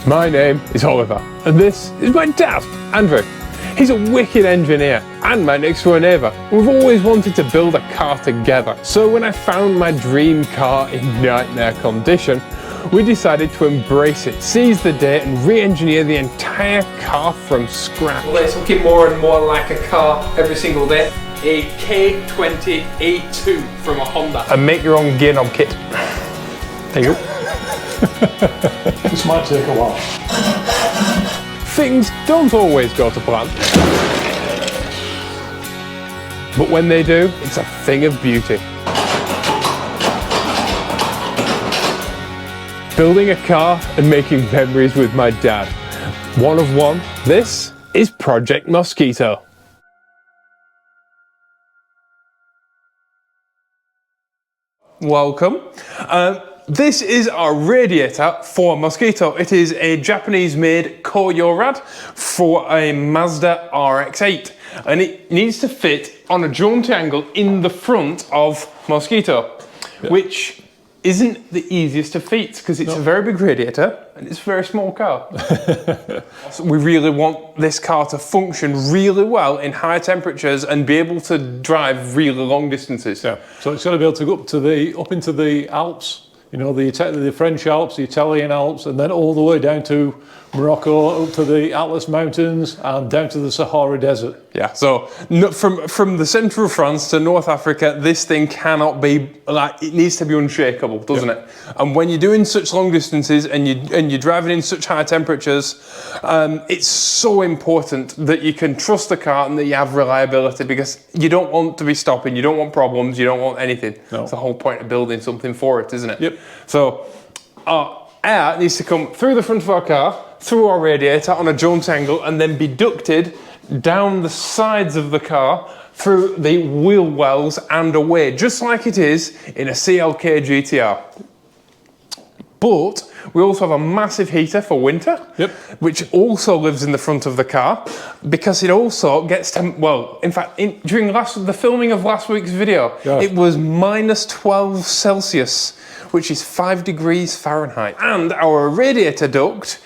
My name is Oliver, and this is my dad, Andrew. He's a wicked engineer and my next door neighbour. We've always wanted to build a car together, so when I found my dream car in nightmare condition, we decided to embrace it, seize the day and re-engineer the entire car from scratch. Well, it's looking more and more like a car every single day. A K20 A2 from a Honda. And make your own gear knob kit. There you go. This might take a while. Things don't always go to plan. But when they do, it's a thing of beauty. Building a car and making memories with my dad. One of one, this is Project Mosquito. Welcome. This is our radiator for Mosquito. It is a Japanese-made Koyorad for a Mazda RX7, and it needs to fit on a jaunty angle in the front of Mosquito, which isn't the easiest of feats because it's a very big radiator and it's a very small car. So we really want this car to function really well in high temperatures and be able to drive really long distances. Yeah. So it's got to be able to go up into the Alps. You know, the French Alps, the Italian Alps, and then all the way down to Morocco, up to the Atlas Mountains, and down to the Sahara Desert. Yeah, so from the centre of France to North Africa, this thing cannot be, like, it needs to be unshakable, doesn't it? And when you're doing such long distances and you're driving in such high temperatures, it's so important that you can trust the car and that you have reliability, because you don't want to be stopping, you don't want problems, you don't want anything. No. It's the whole point of building something for it, isn't it? Yep. So our air needs to come through the front of our car, through our radiator on a jaunt angle, and then be ducted down the sides of the car through the wheel wells and away, just like it is in a CLK GTR. But we also have a massive heater for winter, which also lives in the front of the car, because it also gets to, well, in fact, during the filming of last week's video, it was -12 Celsius, which is 5 degrees Fahrenheit. And our radiator duct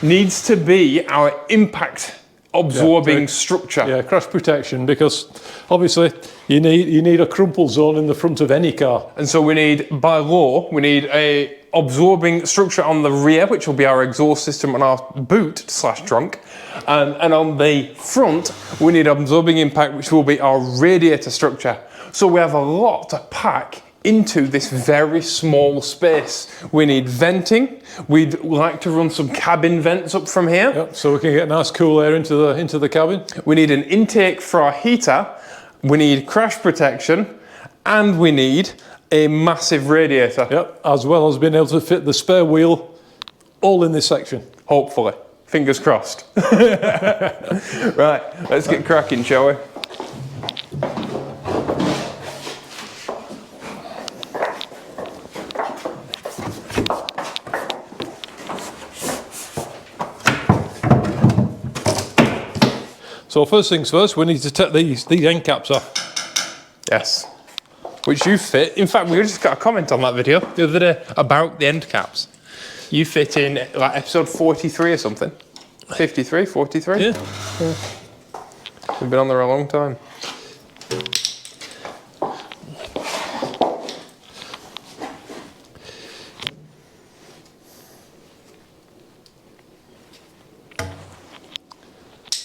needs to be our impact absorbing structure. Yeah, crash protection, because obviously you need a crumple zone in the front of any car. And so we need, by law, we need a absorbing structure on the rear, which will be our exhaust system and our boot/trunk. And on the front, we need absorbing impact, which will be our radiator structure. So we have a lot to pack into this very small space. We need venting. We'd like to run some cabin vents up from here. Yep, so we can get nice cool air into the cabin. We need an intake for our heater. We need crash protection, and we need a massive radiator. Yep, as well as being able to fit the spare wheel all in this section. Hopefully. Fingers crossed. Right, let's get cracking, shall we? So first things first, we need to take these end caps off. Yes. Which you fit. In fact, we just got a comment on that video the other day about the end caps. You fit in like episode 43 or something. 53, 43? Yeah. We've been on there a long time.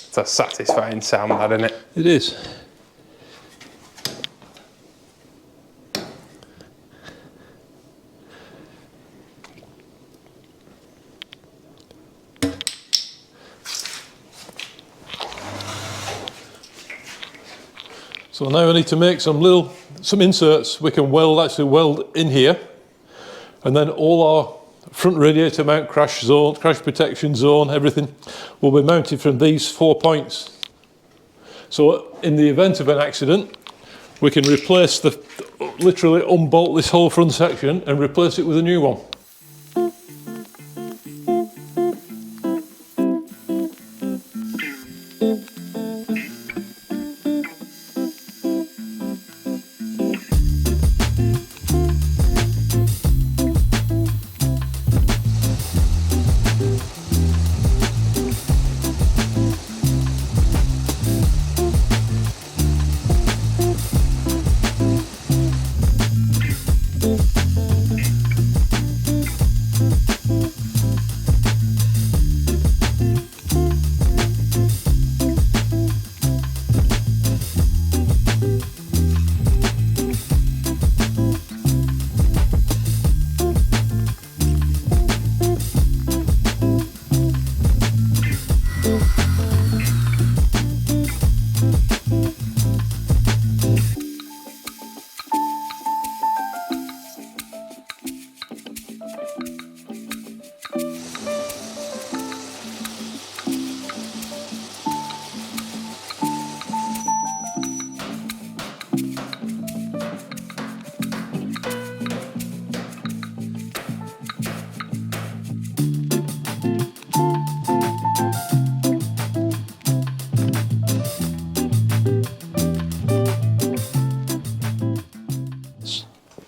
It's a satisfying sound, that, isn't it? It is. So now I need to make some inserts we can actually weld in here, and then all our front radiator mount, crash protection zone, everything will be mounted from these 4 points. So in the event of an accident, we can literally unbolt this whole front section and replace it with a new one.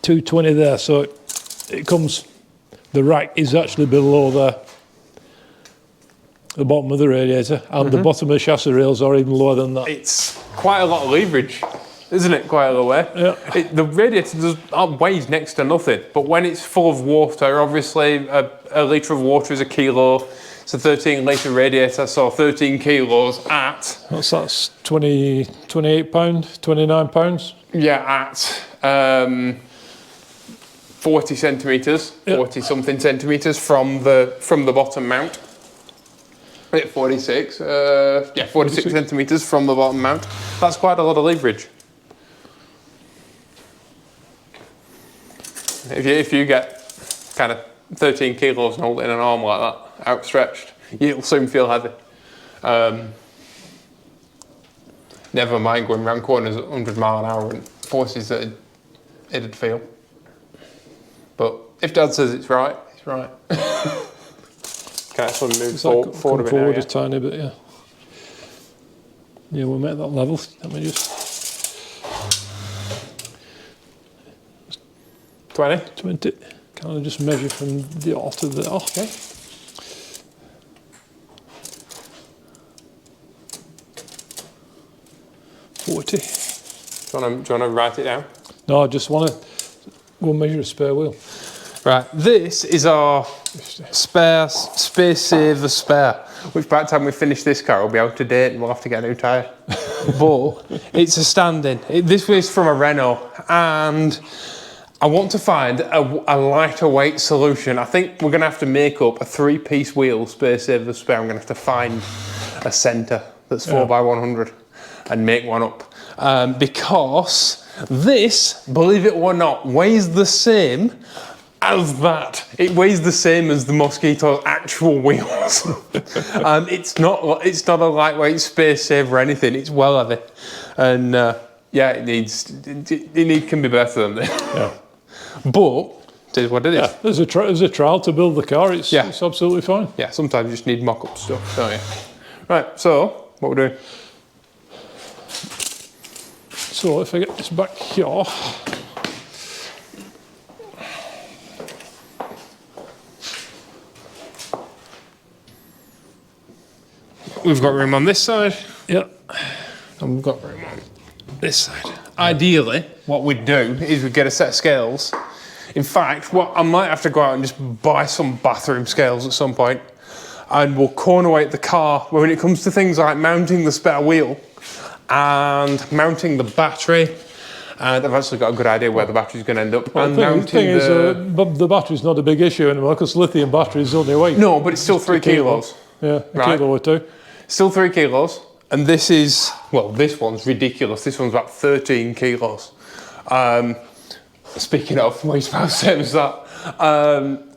220 there, so it comes, the rack is actually below the bottom of the radiator, and the bottom of the chassis rails are even lower than that. It's quite a lot of leverage, isn't it? Quite a low way. Yeah. The radiator weighs next to nothing, but when it's full of water, obviously a litre of water is a kilo. It's a 13 litre radiator, so 13 kilos at... That's 28 pounds, 29 pounds? Yeah, at 40 centimetres, 40 something centimetres from the bottom mount. 46, 46 centimetres from the bottom mount. That's quite a lot of leverage. If you get kind of 13 kilos and hold it in an arm like that, outstretched, you'll soon feel heavy. Never mind going round corners at 100 mile an hour and forces that it'd feel. But if Dad says it's right, it's right. Okay, so move forward a bit now, a tiny bit, yeah. Yeah, we'll make that level. Let me just... 20? 20. Can I just measure from the R to the R? Okay. $40. Do you want to write it down? No, I just want to go measure a spare wheel. Right, this is our spare, space saver spare, which by the time we finish this car will be out of date and we'll have to get a new tyre. But it's a stand-in. This was from a Renault, and I want to find a lighter weight solution. I think we're going to have to make up a 3-piece wheel space saver spare. I'm going to have to find a centre that's 4x100 and make one up. Because this, believe it or not, weighs the same as that. It weighs the same as the Mosquito's actual wheels. It's not a lightweight space saver or anything. It's well heavy, and yeah, it can be better than this. Yeah. But it is what it is. Yeah, there's a trial to build the car. It's absolutely fine. Yeah, sometimes you just need mock-up stuff, don't you? Right. So what we're doing? So if I get this back here. We've got room on this side. Yep. And we've got room on this side. Ideally, what we'd do is we'd get a set of scales. In fact, what I might have to go out and just buy some bathroom scales at some point, and we'll corner weight the car when it comes to things like mounting the spare wheel and mounting the battery. And I've actually got a good idea where the battery's going to end up. Well, and the thing is, the battery's not a big issue anymore because lithium batteries only weigh. No, but it's still 3 kilos. Yeah, a kilo or two. Still 3 kilos, and this is, well, this one's ridiculous. This one's about 13 kilos. Speaking of, weighs about the same as that.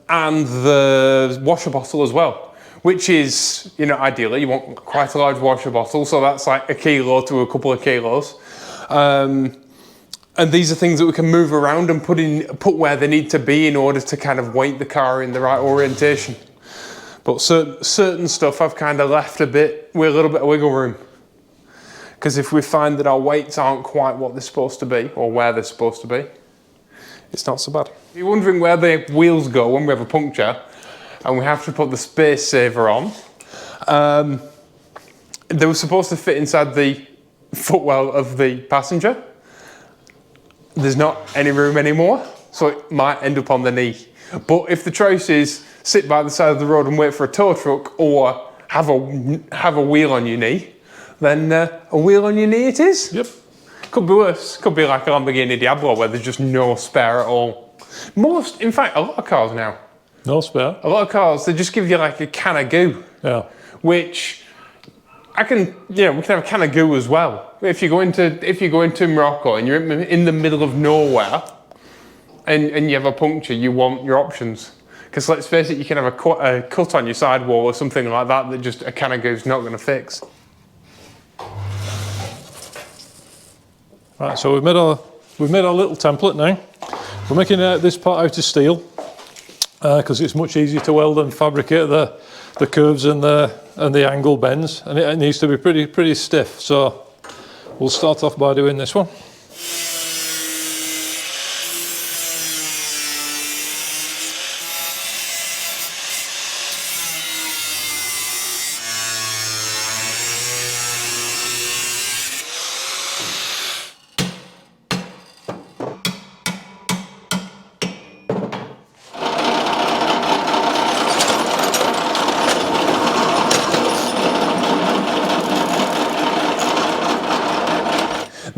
And the washer bottle as well, which is, you know, ideally you want quite a large washer bottle, so that's like a kilo to a couple of kilos. And these are things that we can move around and put where they need to be in order to kind of weight the car in the right orientation. But certain stuff I've kind of left with a little bit of wiggle room. Because if we find that our weights aren't quite what they're supposed to be, or where they're supposed to be, it's not so bad. If you're wondering where the wheels go when we have a puncture, and we have to put the space saver on, they were supposed to fit inside the footwell of the passenger. There's not any room anymore, so it might end up on the knee. But if the choice is sit by the side of the road and wait for a tow truck, or have a wheel on your knee, then a wheel on your knee it is. Yep. Could be worse. Could be like a Lamborghini Diablo where there's just no spare at all. In fact, a lot of cars now. No spare. A lot of cars, they just give you like a can of goo. Yeah. Which we can have a can of goo as well. If you go into Morocco and you're in the middle of nowhere and you have a puncture, you want your options. Because let's face it, you can have a cut on your sidewall or something like that just a can of goo's not going to fix. Right, so we've made our little template now. We're making this part out of steel because it's much easier to weld and fabricate the curves and the angle bends, and it needs to be pretty stiff. So we'll start off by doing this one.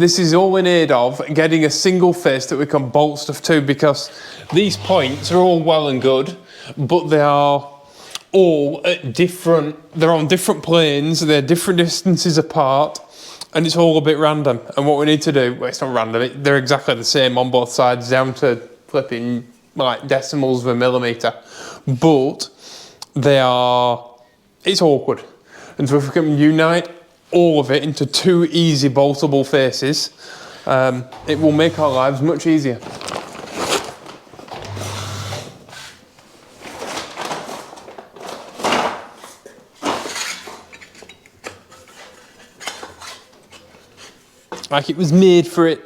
this is all in aid of getting a single face that we can bolt stuff to, because these points are all well and good, but they are all at they're on different planes, they're different distances apart, and it's all a bit random. And what we need to do, well, it's not random, they're exactly the same on both sides, down to flipping like decimals of a millimetre, but it's awkward. And so if we can unite all of it into two easy boltable faces, it will make our lives much easier. Like it was made for it.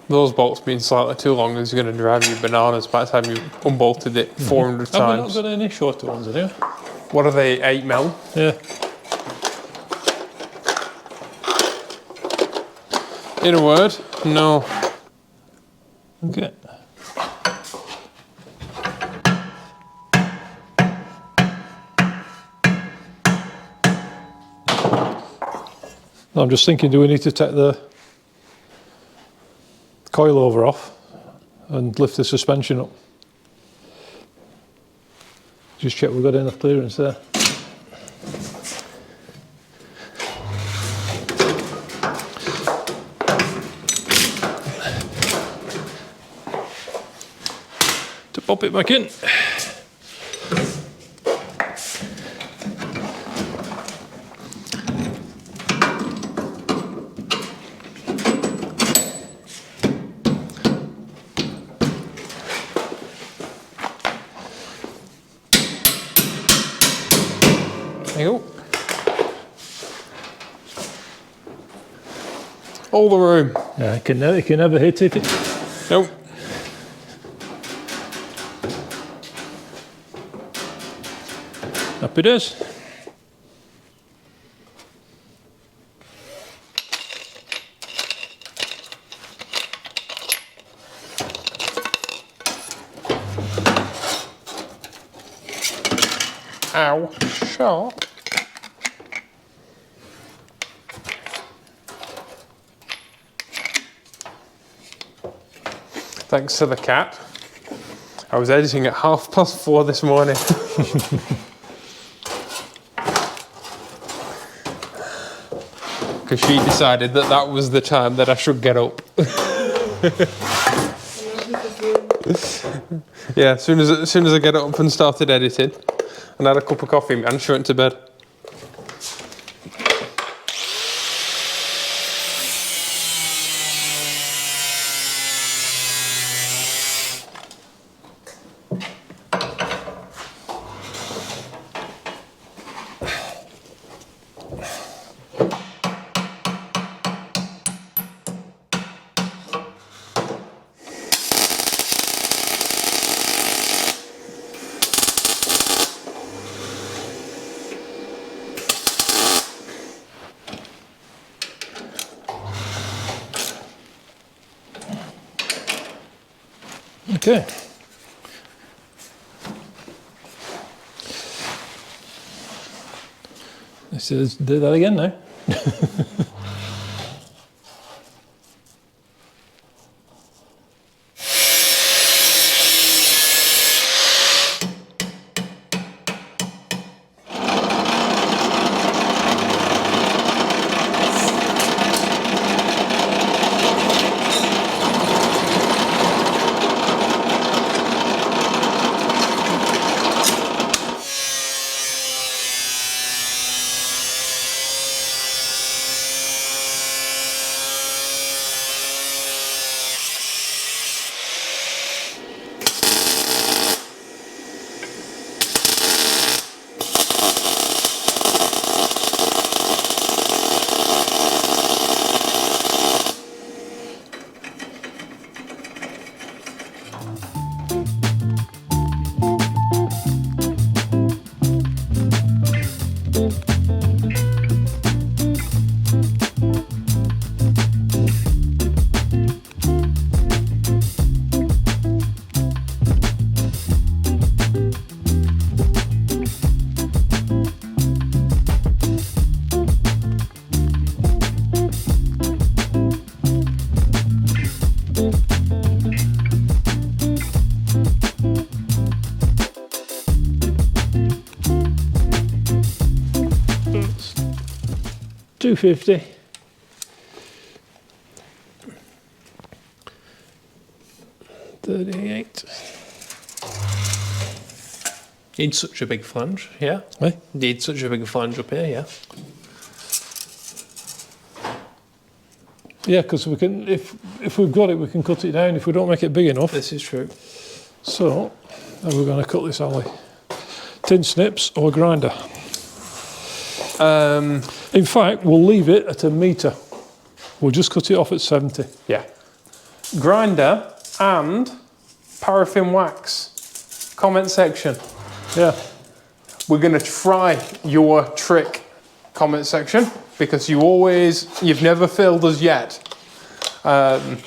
Those bolts being slightly too long is going to drive you bananas by the time you unbolted it 400 times. Have we not got any shorter ones, have you? What are they, 8mm? Yeah. In a word, no. Okay. I'm just thinking, do we need to take the coilover off and lift the suspension up? Just check we've got enough clearance there. To pop it back in. There you go. All the room. Yeah, you can never hit it. Nope. Happy days. Ow, sharp. Thanks to the cat. I was editing at 4:30 this morning. Because she decided that that was the time that I should get up. Yeah, as soon as I get up and started editing, and had a cup of coffee, and she went to bed. Okay. Let's do that again now. 250. $38. Need such a big flange, yeah. Eh? Need such a big flange up here, yeah. Yeah, because we can, if we've got it, we can cut it down if we don't make it big enough. This is true. So, how are we going to cut this alley? Tin snips or grinder? In fact, we'll leave it at 1 metre. We'll just cut it off at 70. Yeah. Grinder and paraffin wax. Comment section. Yeah. We're going to try your trick, comment section, because you've never failed us yet. And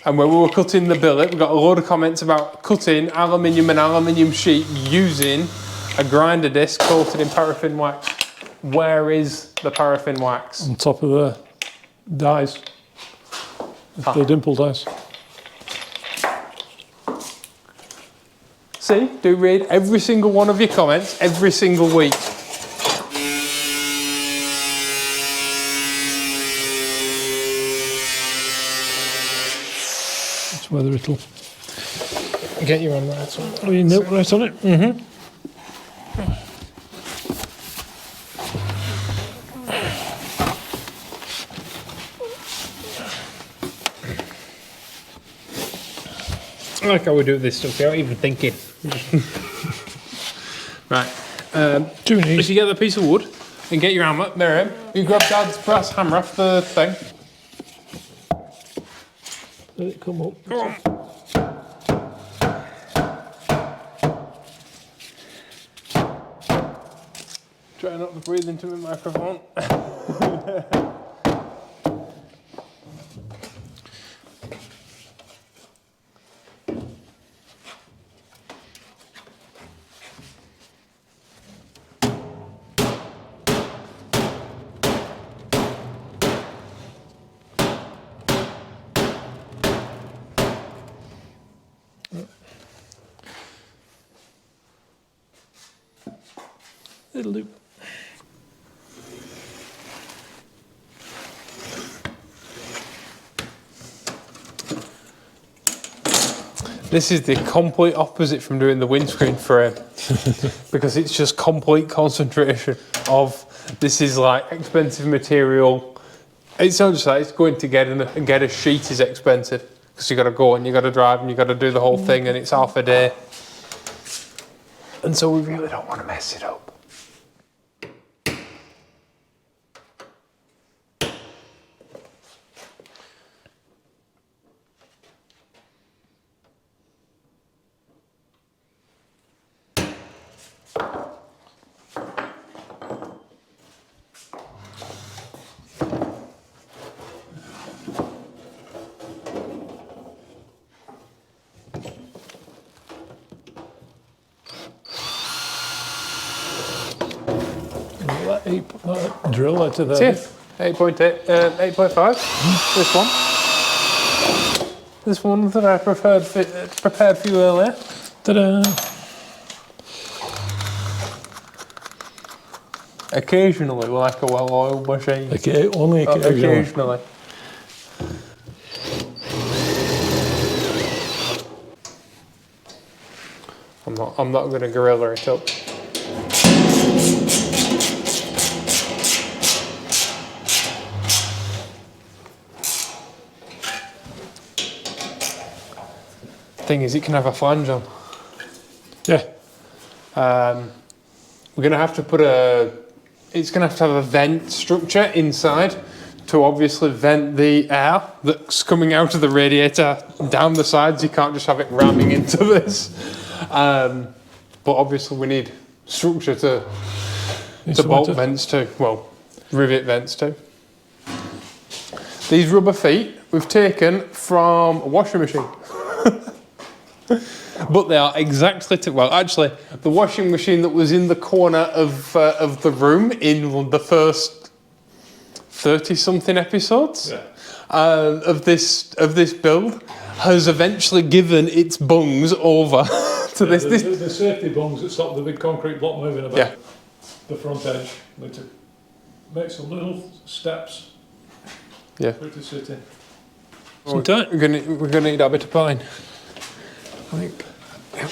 when we were cutting the billet, we got a load of comments about cutting aluminium and aluminium sheet using a grinder disc coated in paraffin wax. Where is the paraffin wax? On top of the dies. The dimple dies. See, do read every single one of your comments every single week. That's whether it'll Get you on right on. Oh, you nailed right on it? Mm-hmm. I like how we do this stuff without even thinking. Right. Too easy. If you get the piece of wood and get your hammer, Miriam, you grab Dad's brass hammer off the thing. Let it come up. Try not to breathe into my microphone. It'll do. This is the complete opposite from doing the windscreen frame because it's just complete concentration of this is like expensive material. It's not just that, it's going to get a sheet is expensive because you got to go and you got to drive and you got to do the whole thing and it's half a day. And so we really don't want to mess it up. That drill out of See, there. 8.8, 8.5. This one. This one that I prepared for you earlier. Ta-da! Occasionally, we like a well-oiled machine. Okay, only occasionally. Occasionally. I'm not going to gorilla it up. Thing is, it can have a flange on. Yeah. We're going to have to put it's going to have a vent structure inside to obviously vent the air that's coming out of the radiator down the sides. You can't just have it ramming into this. But obviously we need structure to bolt vents to, well, rivet vents to. These rubber feet we've taken from a washing machine. But they are exactly well, actually, the washing machine that was in the corner of the room in the first 30-something episodes of this build has eventually given its bungs over to this. The safety bungs that stop the big concrete block moving about the front edge. make some little steps Yeah. for it to sit in. We're gonna need a bit of pine. I think. Yep.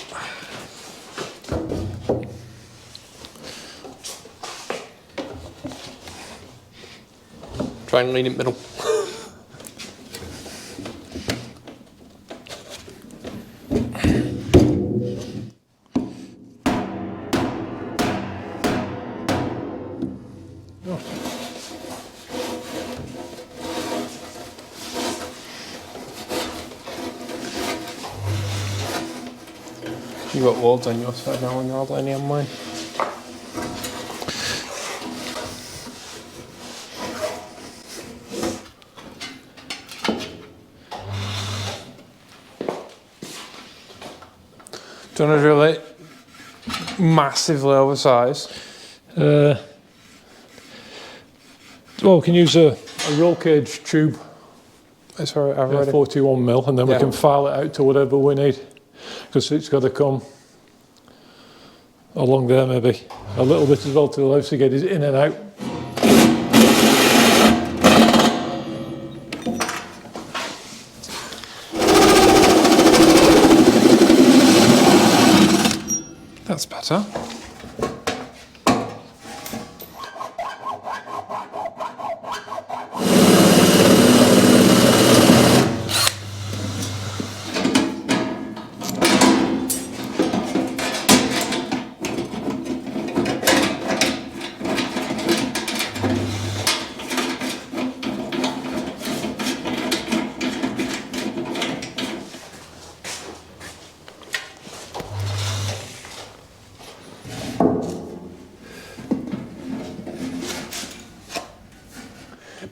Try and lean in the middle. You got walls on your side now and you're all only on mine. Do you want to drill it massively oversized? Well, we can use a roll cage tube, It's alright, I've already. 41mm, and then we can file it out to whatever we need, because it's got to come along there maybe a little bit as well to allow us to get it in and out. That's better.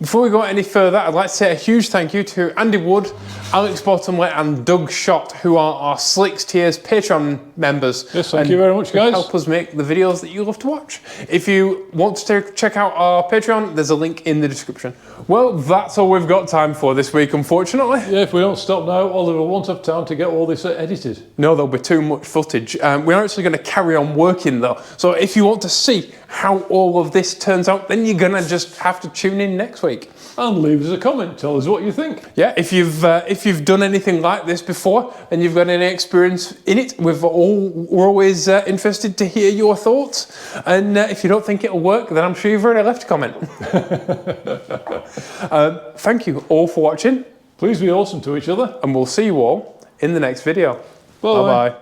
Before we go any further, I'd like to say a huge thank you to Andy Wood, Alex Bottomley and Doug Schott, who are our Slicks Tiers Patreon members. Yes, thank you very much, guys. Help us make the videos that you love to watch. If you want to check out our Patreon, there's a link in the description. Well, that's all we've got time for this week, unfortunately. Yeah, if we don't stop now, Oliver won't have time to get all this edited. No, there'll be too much footage. We're actually going to carry on working though. So if you want to see how all of this turns out, then you're going to just have to tune in next week. And leave us a comment, tell us what you think. Yeah, if you've done anything like this before and you've got any experience in it, we're always interested to hear your thoughts. And if you don't think it'll work, then I'm sure you've already left a comment. Thank you all for watching. Please be awesome to each other. And we'll see you all in the next video. Bye. Bye-bye.